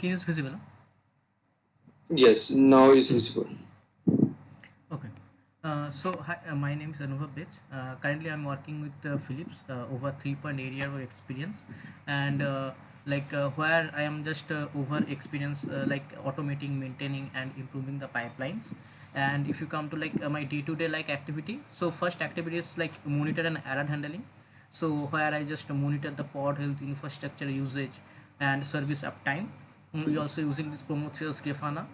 screen is visible, huh? Yes, now is visible. Okay. So hi, my name is Anubhav Bech. Currently, I'm working with Philips over 3.8 year of experience, and where I am just over experience like automating, maintaining, and improving the pipelines. And if you come to like my day-to-day like activity, so first activity is like monitor and error handling. So where I just monitor the pod health, infrastructure usage, and service uptime. We also using this Prometheus, Grafana,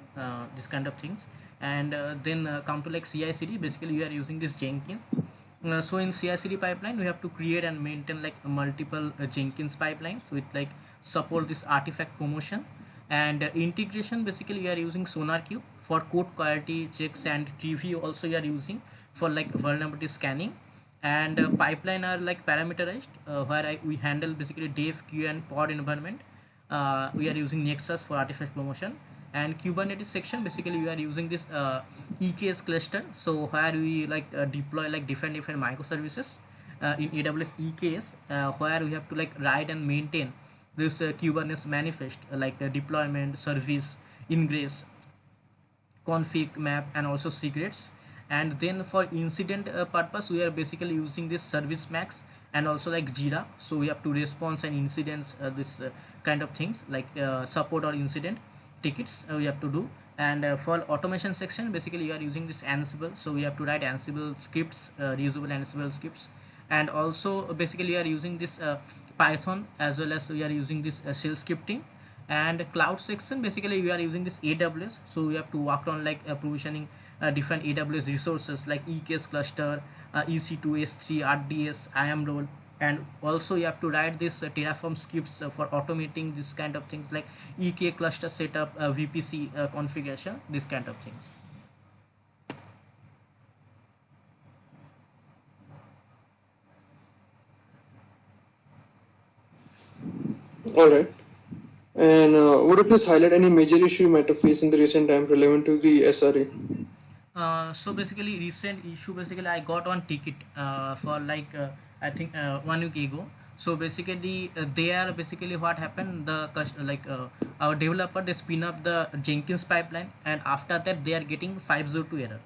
this kind of things. And then come to like CI/CD. Basically, we are using this Jenkins. So in CI/CD pipeline, we have to create and maintain like multiple Jenkins pipelines with like support this artifact promotion and integration. Basically, we are using SonarQube for code quality checks, and TV also we are using for like vulnerability scanning. And pipeline are like parameterized, where we handle basically dev, queue, and pod environment. We are using Nexus for artifact promotion, and Kubernetes section. Basically, we are using this EKS cluster. So where we like deploy like different microservices in AWS EKS, where we have to like write and maintain this Kubernetes manifest, like deployment, service, ingress, config map, and also secrets. And then for incident purpose, we are basically using this service max and also like Jira. So we have to response and incidents, this kind of things like support or incident tickets we have to do. And for automation section, basically we are using this Ansible. So we have to write Ansible scripts, reusable Ansible scripts. And also basically we are using this Python, as well as we are using this shell scripting. And cloud section, basically we are using this AWS. So we have to work on like provisioning different AWS resources like EKS cluster, EC2, S3, RDS, IAM role. And also you have to write this Terraform scripts for automating this kind of things like EK cluster setup, VPC configuration, this kind of things. All right. And would you please highlight any major issue you might have faced in the recent time relevant to the SRE? So basically recent issue, basically I got one ticket for like I think 1 week ago. So basically they are basically what happened, the our developer, they spin up the Jenkins pipeline, and after that they are getting 502 error.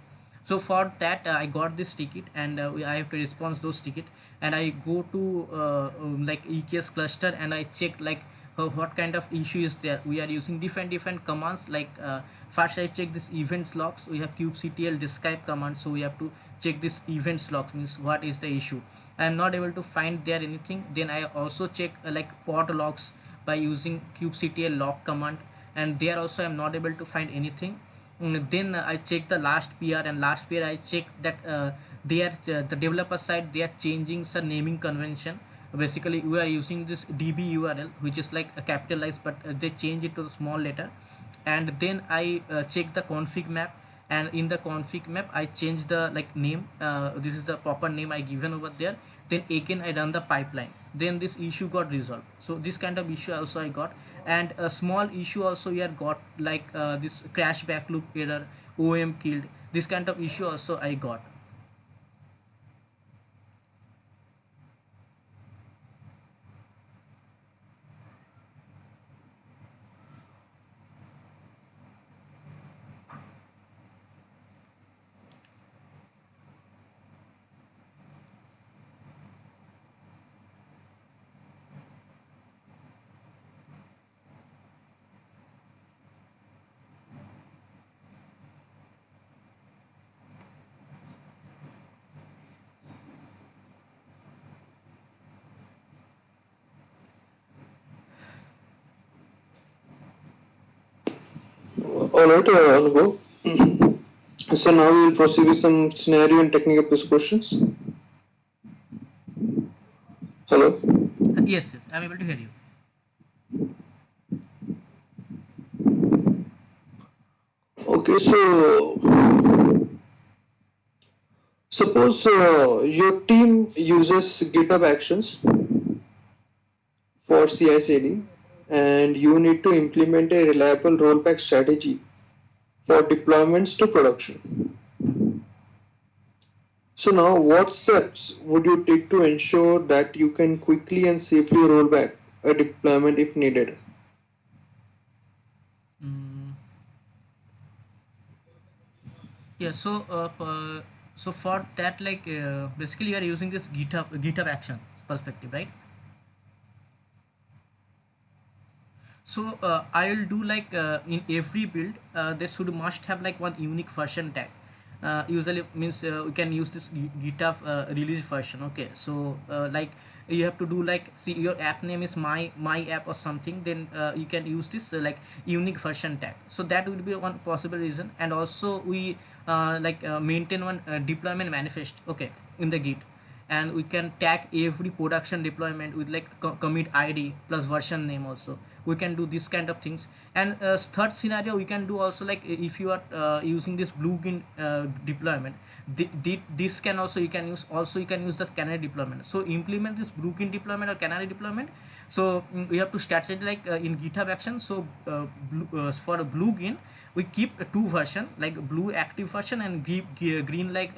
So for that I got this ticket, and I have to respond those ticket. And I go to like EKS cluster, and I check like what kind of issue is there. We are using different commands like first I check this events logs. We have kubectl describe command, so we have to check this events logs, means what is the issue. I am not able to find there anything. Then I also check like pod logs by using kubectl log command, and there also I am not able to find anything. Then I check the last PR, and last PR I check that they are the developer side, they are changing some naming convention. Basically we are using this DB URL, which is like a capitalized, but they change it to the small letter. And then I check the config map, and in the config map I change the like name. This is the proper name I given over there. Then again I run the pipeline, then this issue got resolved. So this kind of issue also I got. And a small issue also we had got, like this crash back loop error, OM killed, this kind of issue also I got. All right, Anubhav. So now we will proceed with some scenario and technical based questions. Hello. Yes, I'm able to hear you. Okay, so suppose your team uses GitHub Actions for CI/CD, and you need to implement a reliable rollback strategy for deployments to production. So now, what steps would you take to ensure that you can quickly and safely roll back a deployment if needed? Yeah, so for that, like basically you are using this GitHub action perspective, right? So I'll do like in every build, there should must have like one unique version tag. Usually means we can use this GitHub release version. Okay, so like you have to do like, see, your app name is my app or something, then you can use this like unique version tag. So that would be one possible reason. And also we maintain one deployment manifest, okay, in the Git, and we can tag every production deployment with like commit id plus version name also. We can do this kind of things. And third scenario we can do also, like if you are using this blueprint deployment, this can also, you can use, also you can use the canary deployment. So implement this blueprint deployment or canary deployment. So we have to strategize like in GitHub action. So for a blueprint we keep two version, like blue active version and green like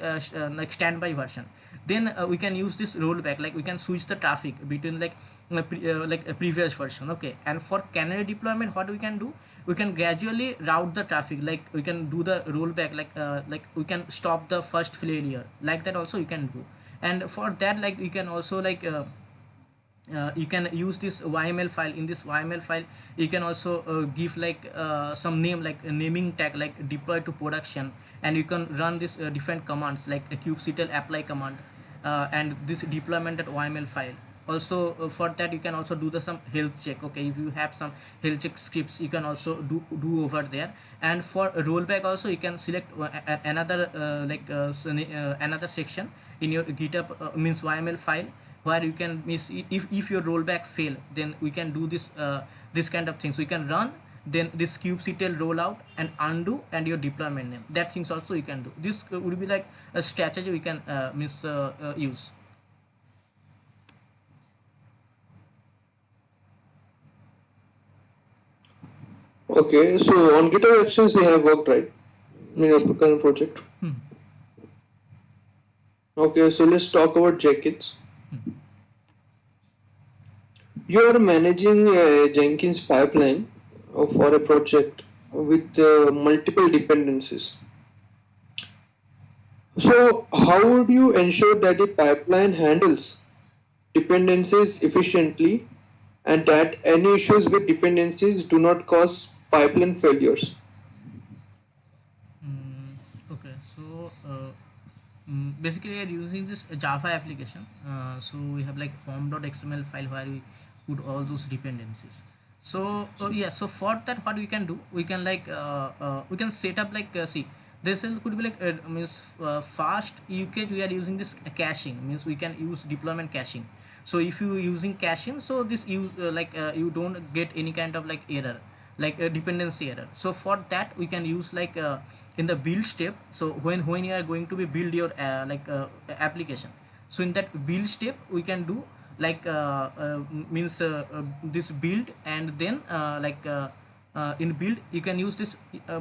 standby version. Then we can use this rollback, like we can switch the traffic between like a previous version. Okay, and for canary deployment, what we can do, we can gradually route the traffic, like we can do the rollback, like we can stop the first failure, like that also you can do. And for that, like you can also like you can use this YML file. In this YML file you can also give like some name, like a naming tag, like deploy to production, and you can run this different commands like a kubectl apply command, and this deployment at YML file. Also for that you can also do the some health check. Okay, if you have some health check scripts, you can also do over there. And for rollback also, you can select another another section in your GitHub means YML file, where you can miss, if your rollback fail, then we can do this kind of things. We can run then this kubectl rollout and undo and your deployment name. That things also you can do. This would be like a strategy we can use. Okay, so on GitHub Actions they have worked, right, in your current project. Okay, so let's talk about Jenkins. You are managing a Jenkins pipeline for a project with multiple dependencies. So, how would you ensure that the pipeline handles dependencies efficiently and that any issues with dependencies do not cause pipeline failures? Okay, so basically we are using this Java application. So we have like pom.xml file where we put all those dependencies. So yeah, so for that, what we can do, we can like we can set up like see, this could be like means fast usage. We are using this caching, means we can use deployment caching. So if you using caching, so this you you don't get any kind of like error, like a dependency error. So for that we can use like in the build step. So when you are going to be build your application, so in that build step we can do like means this build, and then in build you can use this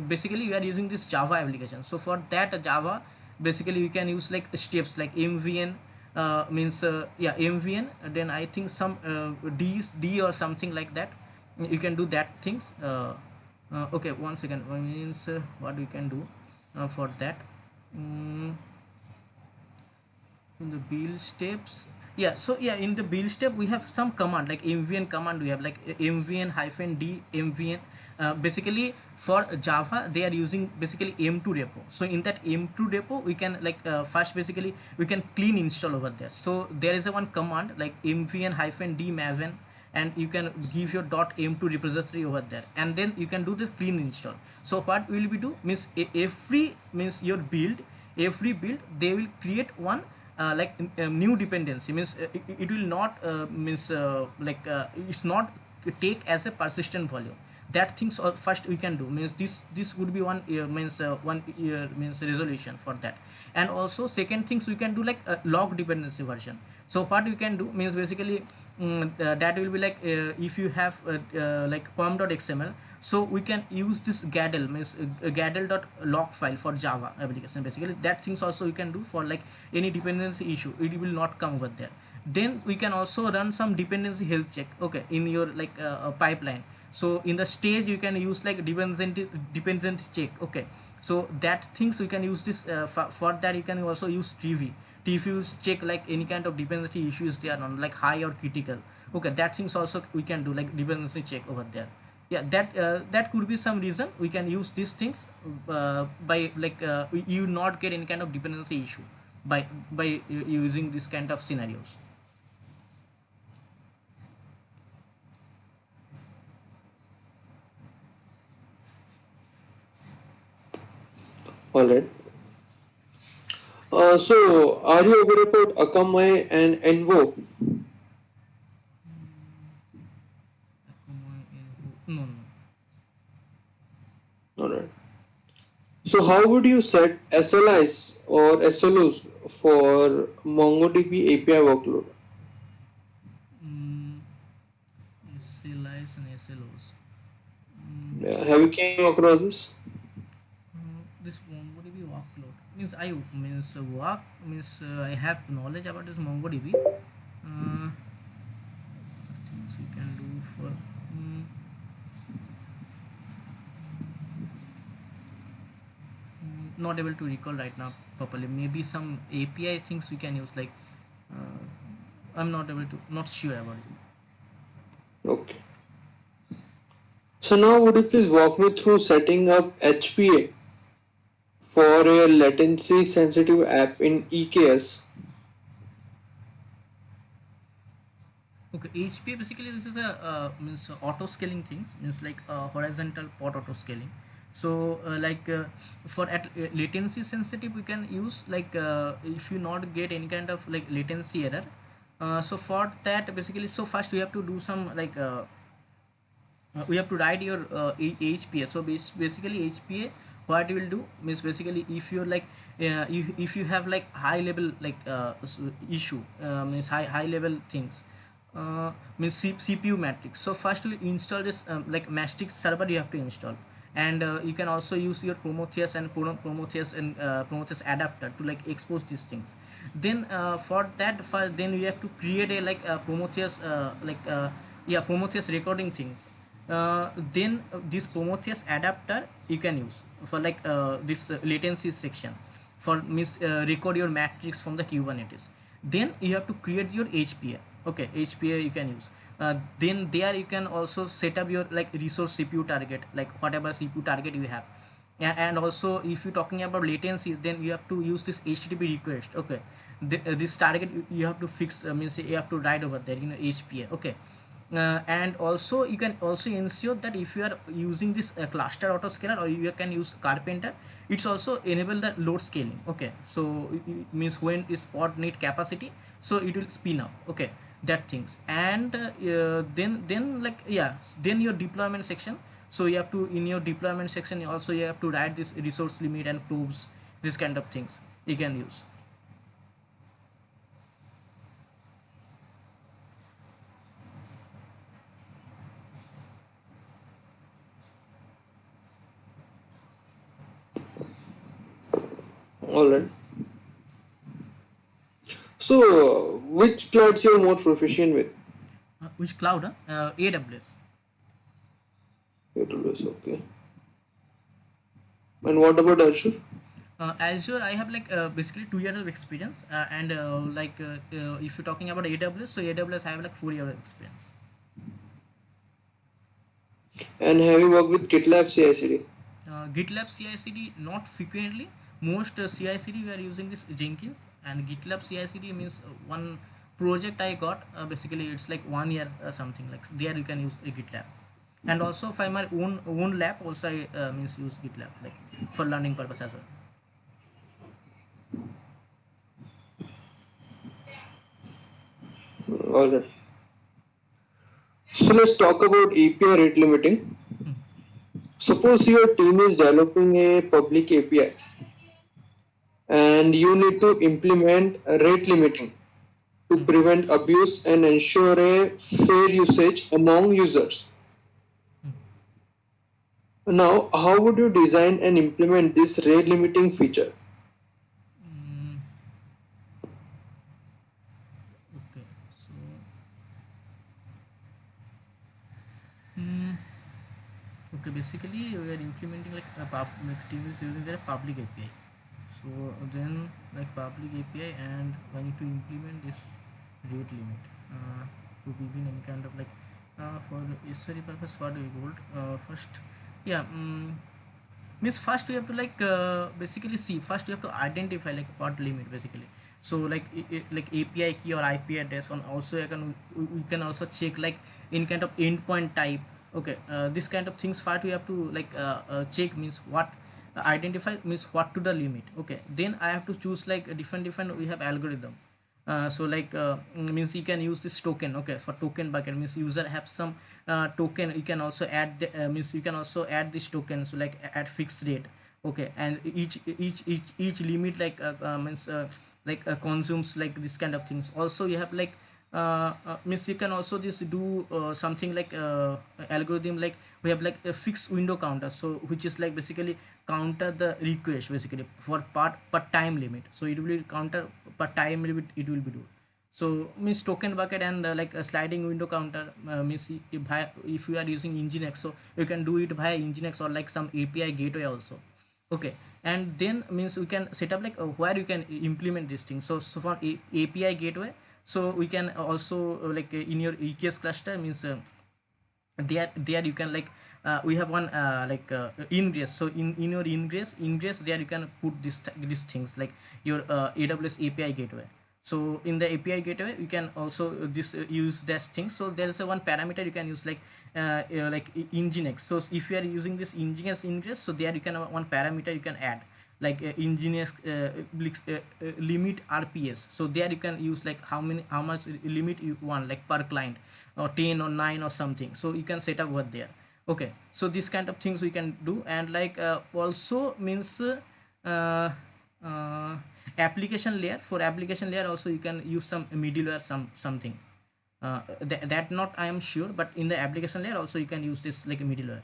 basically we are using this Java application. So for that Java, basically you can use like steps like mvn, yeah, mvn, then I think some d or something like that. You can do that things. Okay, one second, means what we can do for that. mm, in the build steps, yeah, so yeah, in the build step we have some command like mvn command. We have like mvn hyphen d mvn. Basically for Java they are using basically m2 repo. So in that m2 repo we can like first basically we can clean install over there. So there is a one command like mvn hyphen d maven, and you can give your .m2 repository over there, and then you can do this clean install. So what will we do means every means your build, every build they will create one new dependency. Means it will not it's not take as a persistent volume. That things first we can do, means this would be one one means resolution for that. And also second things we can do like log dependency version. So what we can do means basically that will be like if you have like pom.xml, so we can use this gadel, means gadel.log file for Java application. Basically that things also you can do for like any dependency issue, it will not come over there. Then we can also run some dependency health check, okay, in your like pipeline. So in the stage you can use like dependency check. Okay, so that things we can use this for that you can also use TV. TV will check like any kind of dependency issues they are on, like high or critical. Okay, that things also we can do like dependency check over there. Yeah, that could be some reason we can use these things by like you not get any kind of dependency issue by using this kind of scenarios. All right. So, are you aware about Akamai and Envo? No, no. All right. So, how would you set SLIs or SLOs for MongoDB API workload? Mm, SLIs and SLOs. Mm, Yeah, have you came across this? this MongoDB workload means I means work means I have knowledge about this MongoDB. Things we can do for mm, not able to recall right now properly. Maybe some API things we can use like uh, I'm not able to not sure about it. Okay. So now would you please walk me through setting up HPA for a latency sensitive app in EKS? Okay, HPA basically this is a means auto scaling things means like horizontal port auto scaling. So for at latency sensitive we can use like if you not get any kind of like latency error. So for that basically so first we have to do some like we have to write your HPA. So basically HPA what you will do means basically if you're like if you have like high level like issue means high level things means CPU matrix. So first we install this like matrix server you have to install, and you can also use your Prometheus and Prometheus and Prometheus adapter to like expose these things. Then for that for then we have to create a like Prometheus yeah, Prometheus recording things. Then this Prometheus adapter you can use for like this latency section for record your matrix from the Kubernetes. Then you have to create your HPA. Okay, HPA you can use. Then there you can also set up your like resource CPU target, like whatever CPU target you have. And also if you're talking about latency, then you have to use this HTTP request. Okay, this target you have to fix means you have to write over there, HPA. Okay, and also you can also ensure that if you are using this cluster autoscaler or you can use Carpenter, it's also enable the load scaling. Okay, so it means when this pod need capacity, so it will spin up. Okay, that things. And then like yeah, then your deployment section. So you have to in your deployment section also you have to write this resource limit and proofs, this kind of things you can use. Alright. So, which clouds you're more proficient with? Which cloud? AWS. AWS, okay. And what about Azure? Azure, I have like basically 2 years of experience, and if you're talking about AWS, so AWS I have like 4 years of experience. And have you worked with GitLab CI/CD? GitLab CI/CD not frequently. Most CI/CD we are using this Jenkins, and GitLab CI/CD means one project I got. Basically, it's like 1 year something like there you can use a GitLab, and also for my own lab also I means use GitLab like for learning purpose as well. Alright. So let's talk about API rate limiting. Suppose your team is developing a public API and you need to implement a rate limiting to prevent abuse and ensure a fair usage among users. Now, how would you design and implement this rate limiting feature? Mm, okay, so. Okay, basically we are implementing like like team is using their public API. So then like public API, and I need to implement this rate limit to begin any kind of like for history purpose. What do we hold first? Yeah. Means first we have to like basically see, first we have to identify like what limit basically. So like like API key or IP address on, also I can, we can also check like in kind of endpoint type. Okay, this kind of things first we have to like check, means what identify means what to the limit. Okay, then I have to choose like a different we have algorithm. So like means you can use this token. Okay, for token bucket means user have some token, you can also add means you can also add this token, so like at fixed rate. Okay, and each limit like means like consumes like this kind of things. Also you have like means you can also just do something like algorithm, like we have like a fixed window counter, so which is like basically counter the request basically for part per time limit, so it will counter per time limit it will be do. So means token bucket and like a sliding window counter means if you are using nginx, so you can do it via nginx or like some API gateway also. Okay, and then means we can set up like where you can implement this thing. So for API gateway, so we can also like in your EKS cluster means there you can like we have one like ingress. So in your ingress there you can put these things like your AWS API gateway. So in the API gateway you can also this use that thing. So there is a one parameter you can use like nginx. So if you are using this nginx ingress, so there you can one parameter you can add like engineers limit RPS. So there you can use like how much limit you want like per client, or 10 or 9 or something, so you can set up over there. Okay, so this kind of things we can do. And like also means uh, application layer, for application layer also you can use some middleware something that not I am sure, but in the application layer also you can use this like a middleware.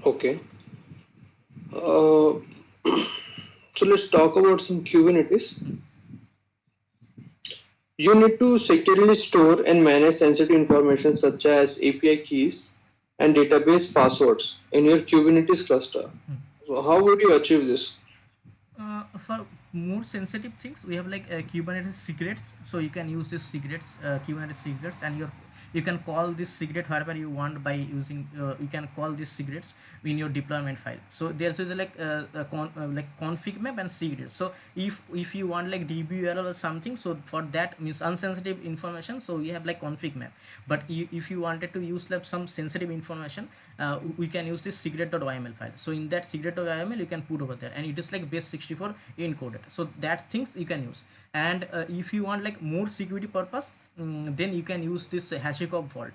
Okay. Uh, so let's talk about some Kubernetes. You need to securely store and manage sensitive information such as API keys and database passwords in your Kubernetes cluster. So how would you achieve this? For more sensitive things we have like Kubernetes secrets, so you can use this secrets Kubernetes secrets, and you can call this secret wherever you want by using you can call these secrets in your deployment file. So there's like like config map and secret. So if you want like dburl or something, so for that means unsensitive information, so we have like config map. But if you wanted to use like some sensitive information, we can use this secret.yml file. So in that secret.yml you can put over there, and it is like base 64 encoded, so that things you can use. And if you want like more security purpose, then you can use this HashiCorp vault.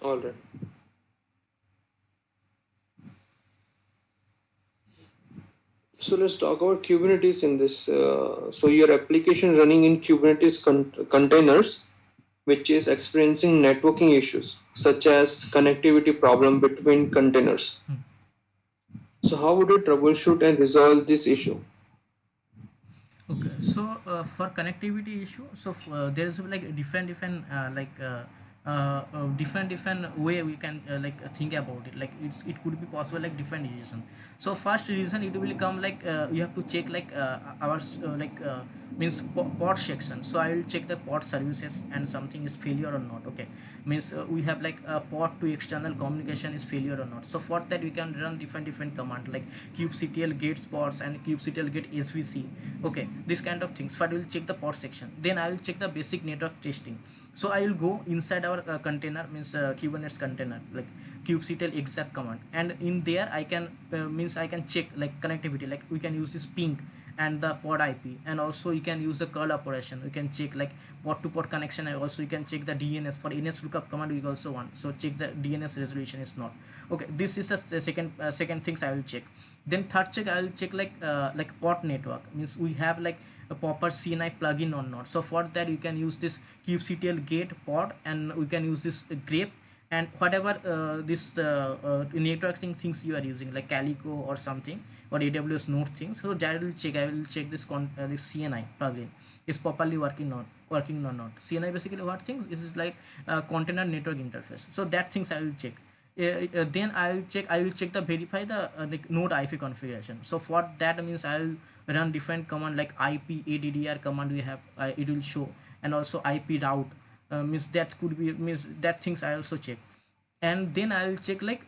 All right. So let's talk about Kubernetes in this. So your application running in Kubernetes containers, which is experiencing networking issues such as connectivity problem between containers. So how would you troubleshoot and resolve this issue? Okay, so for connectivity issue, so there is like different different way we can like think about it. Like it could be possible like different reason. So first reason it will come like you have to check like our means port section. So I will check the port services and something is failure or not. Okay, means we have like a port to external communication is failure or not. So for that we can run different command like kubectl get ports and kubectl get svc. Okay, this kind of things. First I will check the port section, then I will check the basic network testing. So I will go inside our container, means Kubernetes container, like kubectl exact command, and in there I can means I can check like connectivity, like we can use this ping and the pod IP, and also you can use the curl operation. You can check like port to port connection, and also you can check the DNS. For NS lookup command we also want, so check the DNS resolution is not okay. This is the second things I will check. Then third check I will check like port network, means we have like a proper CNI plugin or not. So for that you can use this kubectl gate port, and we can use this grep, and whatever this networking things you are using, like Calico or something, or AWS Node things. So that will check. I will check this CNI plugin is properly working or not. CNI basically what things is like container network interface. So that things I will check. Then I will check the verify the node IP configuration. So for that means I'll run different command like IP addr command we have, it will show, and also IP route, means that could be means that things I also check. And then I'll check like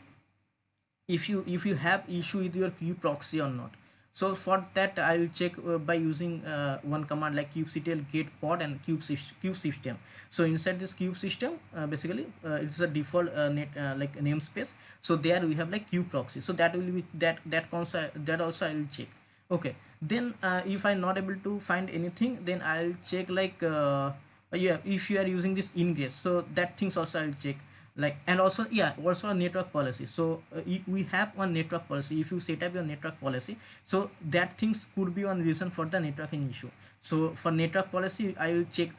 if you have issue with your queue proxy or not. So for that I'll check by using one command like kubectl get pod and cube system. So inside this cube system, basically it's a default net like namespace. So there we have like queue proxy. So that will be that also I'll check. Okay, then if I'm not able to find anything, then I'll check like yeah, if you are using this ingress, so that things also I'll check. Like, and also yeah, also a network policy. So we have one network policy. If you set up your network policy, so that things could be one reason for the networking issue. So for network policy I will check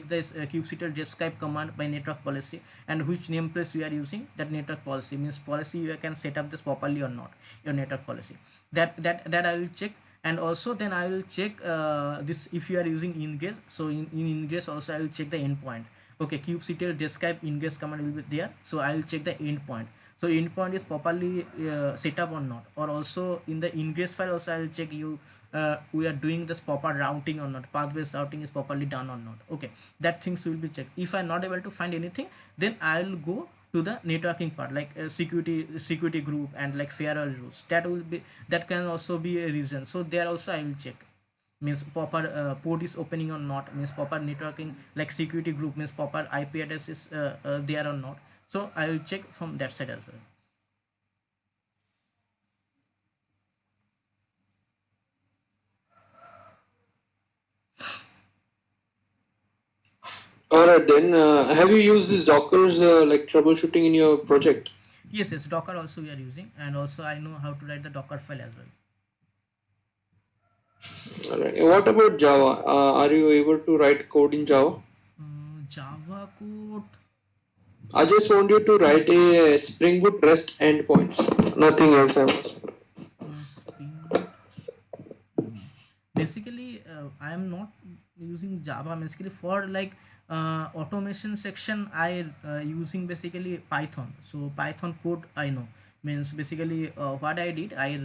this kubectl describe command by network policy, and which nameplace you are using. That network policy means policy you can set up this properly or not, your network policy. That I will check. And also then I will check this if you are using ingress. So in ingress also I will check the endpoint. Okay, kubectl describe ingress command will be there. So I will check the endpoint. So endpoint is properly set up or not. Or also in the ingress file also I will check you we are doing this proper routing or not, path based routing is properly done or not. Okay, that things will be checked. If I'm not able to find anything, then I will go to the networking part like security group and like firewall rules. That will be, that can also be a reason. So there also I will check, means proper port is opening or not, means proper networking like security group means proper IP address is there or not. So I will check from that side as well. Alright then, have you used this Docker's like troubleshooting in your project? Yes, Docker also we are using, and also I know how to write the Docker file as well. Alright. What about Java? Are you able to write code in Java? Java code. I just want you to write a Spring Boot REST endpoints. Nothing else I was. Spring Boot. Basically I am not using Java. Basically for like automation section I using basically Python. So Python code I know, means basically what I did, I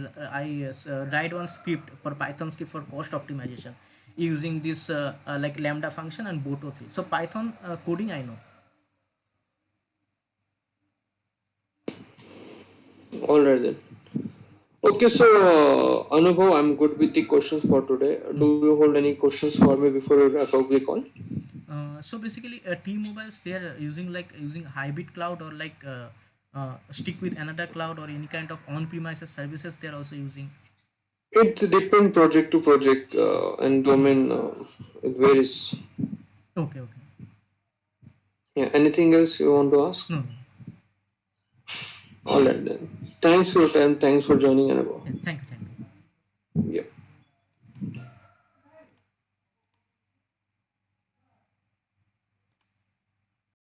write one script for Python script for cost optimization using this like lambda function and boto3. So Python coding I know. Alright then. Okay, so Anubhav, I'm good with the questions for today. Do you hold any questions for me before we wrap up the call? So basically T-Mobiles they are using like using hybrid cloud or like stick with another cloud or any kind of on-premises services they are also using. It's different project to project and Okay, domain. It varies. okay, okay. Yeah. Anything else you want to ask? No, no. Alright then. Thanks for your time. Thanks for joining, Anubhav. Yeah, thank you, thank you.